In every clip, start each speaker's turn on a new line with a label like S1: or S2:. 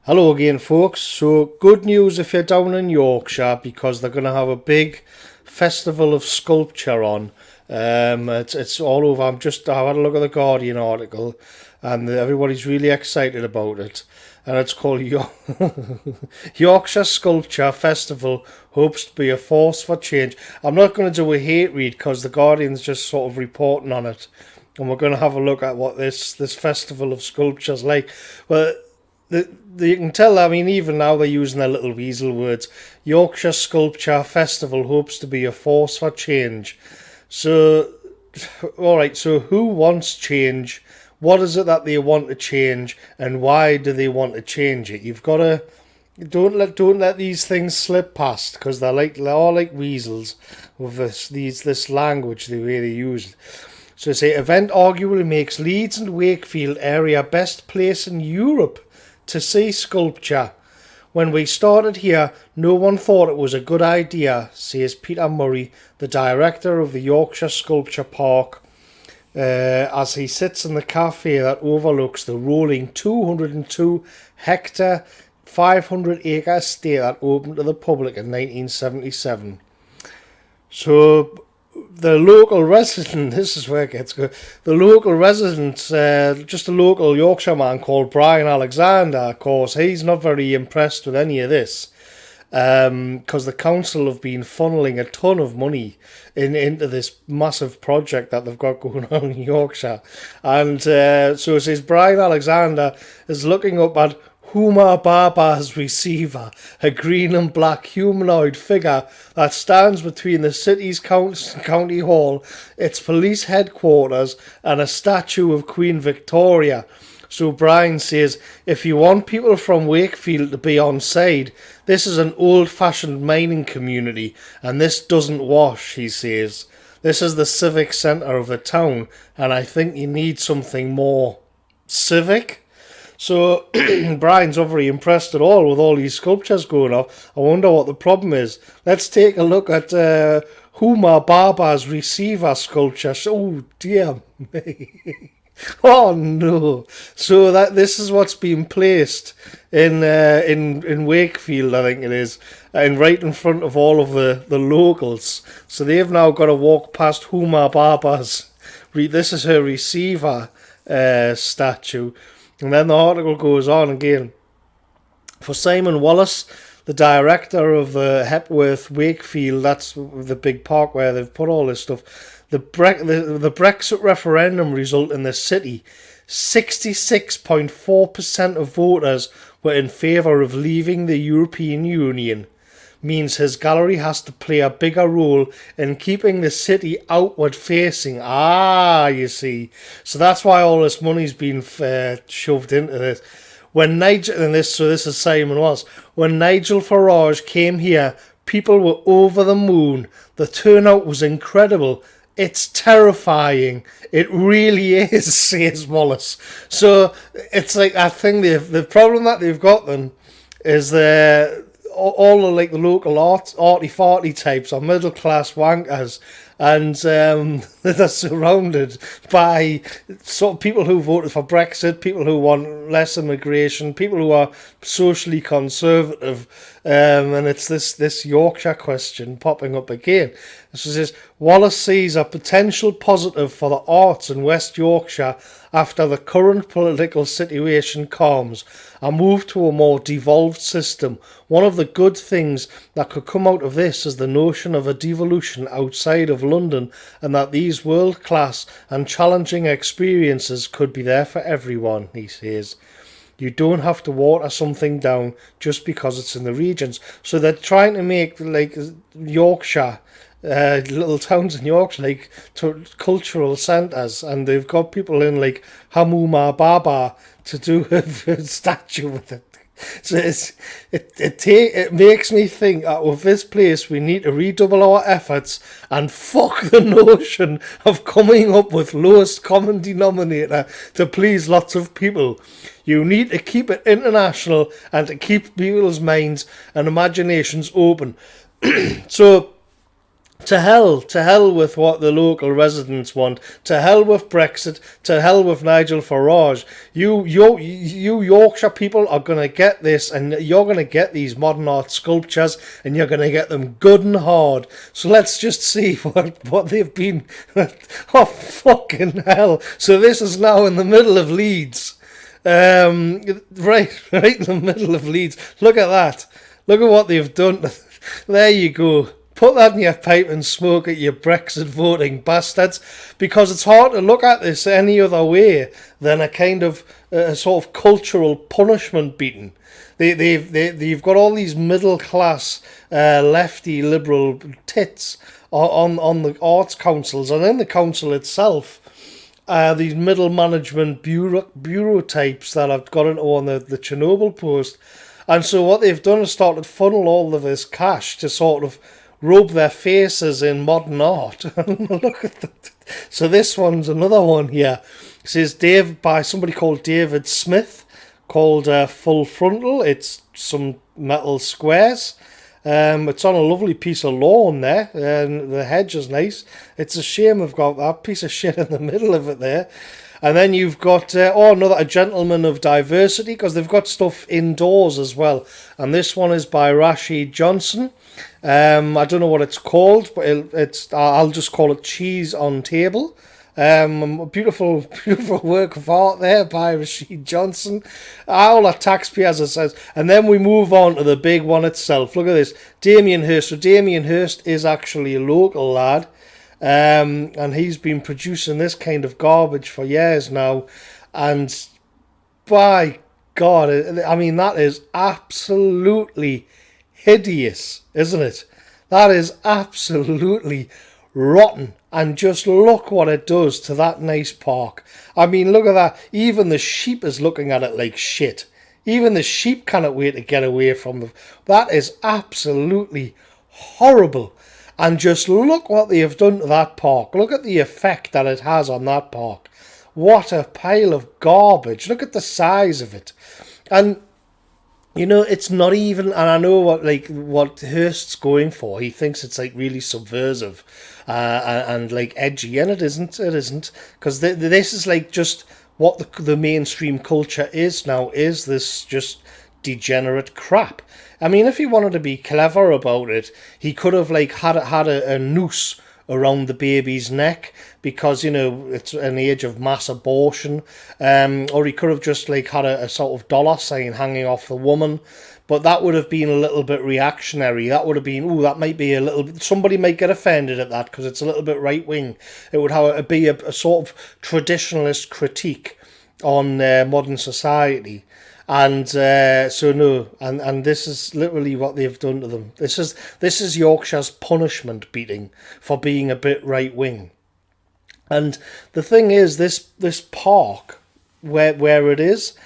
S1: Hello again, folks. So, good news if you're down in Yorkshire because they're going to have a big festival of sculpture on. It's all over. I had a look at the Guardian article, and everybody's really excited about it. And it's called Yorkshire Sculpture Festival hopes to be a force for change. I'm not going to do a hate read because the Guardian's just sort of reporting on it, and we're going to have a look at what this festival of sculpture's like. Well, you can tell, I mean, even now they're using their little weasel words. Yorkshire Sculpture Festival hopes to be a force for change. So, alright, so who wants change? What is it that they want to change? And why do they want to change it? You've got to... Don't let these things slip past, because they're all like weasels with this language, the way they use it. So they say, event arguably makes Leeds and Wakefield area best place in Europe to see sculpture. When we started here, no one thought it was a good idea, says Peter Murray, the director of the Yorkshire Sculpture Park, as he sits in the cafe that overlooks the rolling 202 hectare, 500 acre estate that opened to the public in 1977. So the local resident, this is where it gets good, the local resident, just a local Yorkshire man called Brian Alexander, of course, he's not very impressed with any of this, because the council have been funneling a ton of money into this massive project that they've got going on in Yorkshire. And so it says Brian Alexander is looking up at Huma Baba's receiver, a green and black humanoid figure that stands between the city's county hall, its police headquarters, and a statue of Queen Victoria. So Brian says, if you want people from Wakefield to be on side, this is an old-fashioned mining community, and this doesn't wash, he says. This is the civic centre of the town, and I think you need something more civic. So Brian's not very impressed at all with all these sculptures going off. I wonder what the problem is. Let's take a look at Huma Baba's receiver sculpture. Oh dear me. Oh no! So this is what's been placed in Wakefield, I think it is, and right in front of all of the locals. So they've now got to walk past Huma Baba's. This is her receiver statue. And then the article goes on again. For Simon Wallis, the director of the Hepworth Wakefield, that's the big park where they've put all this stuff, the Brexit referendum result in the city, 66.4% of voters were in favour of leaving the European Union. Means his gallery has to play a bigger role in keeping the city outward facing. You see. So that's why all this money's been shoved into this. This is Simon Wallis. When Nigel Farage came here, people were over the moon. The turnout was incredible. It's terrifying. It really is, says Wallis. So it's like, I think the problem that they've got then is all the like the local arty-farty types are middle class wankers, and they're surrounded by sort of people who voted for Brexit, people who want less immigration, people who are socially conservative, and it's this Yorkshire question popping up again. So it says, Wallace sees a potential positive for the arts in West Yorkshire after the current political situation calms, a move to a more devolved system. One of the good things that could come out of this is the notion of a devolution outside of London, and that these world-class and challenging experiences could be there for everyone, he says. You don't have to water something down just because it's in the regions. So they're trying to make like Yorkshire, little towns in Yorkshire, like cultural centres, and they've got people in like Hamuma Baba to do a statue with it. So it makes me think that with this place we need to redouble our efforts and fuck the notion of coming up with lowest common denominator to please lots of people. You need to keep it international and to keep people's minds and imaginations open. So To hell with what the local residents want. To hell with Brexit. To hell with Nigel Farage. You Yorkshire people are gonna get this, and you're gonna get these modern art sculptures, and you're gonna get them good and hard. So let's just see what they've been. Oh fucking hell! So this is now in the middle of Leeds. Right in the middle of Leeds. Look at that. Look at what they've done. There you go. Put that in your pipe and smoke it, you Brexit voting bastards, because it's hard to look at this any other way than a kind of sort of cultural punishment beating. They've got all these middle class lefty liberal tits on the arts councils and in the council itself. These middle management bureau types that I've got into on the Chernobyl post. And so what they've done is started funnel all of this cash to sort of rub their faces in modern art. Look at that. So this one's another one here. It says by somebody called David Smith, called Full Frontal. It's some metal squares. It's on a lovely piece of lawn there, and the hedge is nice. It's a shame I've got that piece of shit in the middle of it there. And then you've got, a gentleman of diversity, because they've got stuff indoors as well. And this one is by Rashid Johnson. I don't know what it's called, but I'll just call it Cheese on Table. A beautiful, beautiful work of art there by Rashid Johnson. All our taxpayers, it says. And then we move on to the big one itself. Look at this. Damien Hirst. So Damien Hirst is actually a local lad. And he's been producing this kind of garbage for years now. And by God, I mean, that is absolutely hideous, isn't it? That is absolutely rotten. And just look what it does to that nice park. I mean, look at that. Even the sheep is looking at it like shit. Even the sheep cannot wait to get away from them. That is absolutely horrible. And just look what they have done to that park. Look at the effect that it has on that park. What a pile of garbage. Look at the size of it. And it's not even, and I know what Hirst's going for. He thinks it's like really subversive and like edgy, and it isn't. It isn't, because this is like just what the mainstream culture is now. Is this just degenerate crap? I mean, if he wanted to be clever about it, he could have had a noose around the baby's neck, because it's an age of mass abortion, or he could have just had a sort of dollar sign hanging off the woman, but that would have been a little bit reactionary. That would have been, that might be a little bit, somebody might get offended at that because it's a little bit right wing. It would be a sort of traditionalist critique on modern society. And so no, and this is literally what they've done to them. This is Yorkshire's punishment beating for being a bit right wing. And the thing is, this park where it is,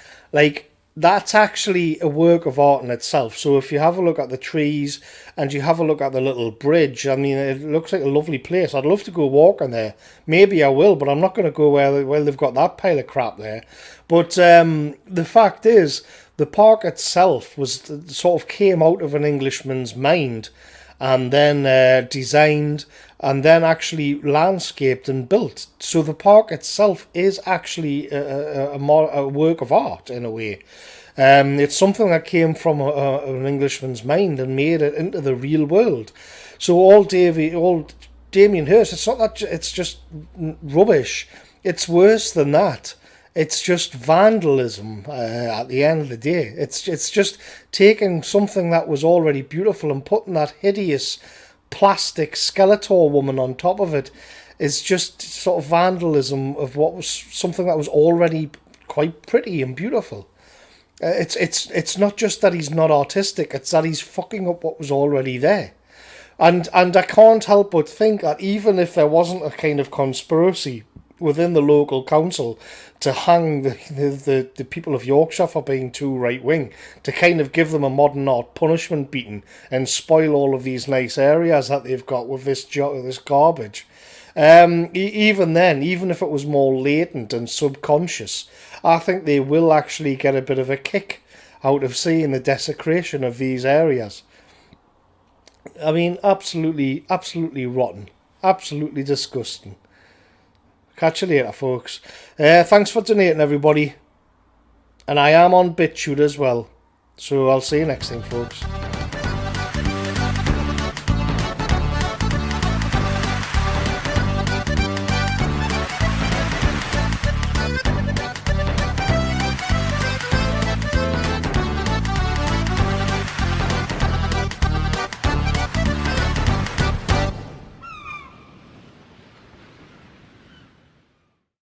S1: that's actually a work of art in itself. So if you have a look at the trees and you have a look at the little bridge, I mean, it looks like a lovely place. I'd love to go walking there. Maybe I will, but I'm not going to go where they've got that pile of crap there. But the fact is, the park itself sort of came out of an Englishman's mind, and then designed, and then actually landscaped and built. So the park itself is actually a work of art in a way. It's something that came from an Englishman's mind and made it into the real world. So all Damien Hirst, it's not that it's just rubbish. It's worse than that. It's just vandalism at the end of the day. It's just taking something that was already beautiful and putting that hideous plastic Skeletor woman on top of it. Is just sort of vandalism of what was something that was already quite pretty and beautiful. It's not just that he's not artistic, it's that he's fucking up what was already there. And I can't help but think that even if there wasn't a kind of conspiracy within the local council to hang the people of Yorkshire for being too right-wing, to kind of give them a modern art punishment beating and spoil all of these nice areas that they've got with this garbage. Even then, even if it was more latent and subconscious, I think they will actually get a bit of a kick out of seeing the desecration of these areas. I mean, absolutely, absolutely rotten. Absolutely disgusting. Catch you later, folks. Thanks for donating, everybody. And I am on Bitchute as well. So I'll see you next time, folks.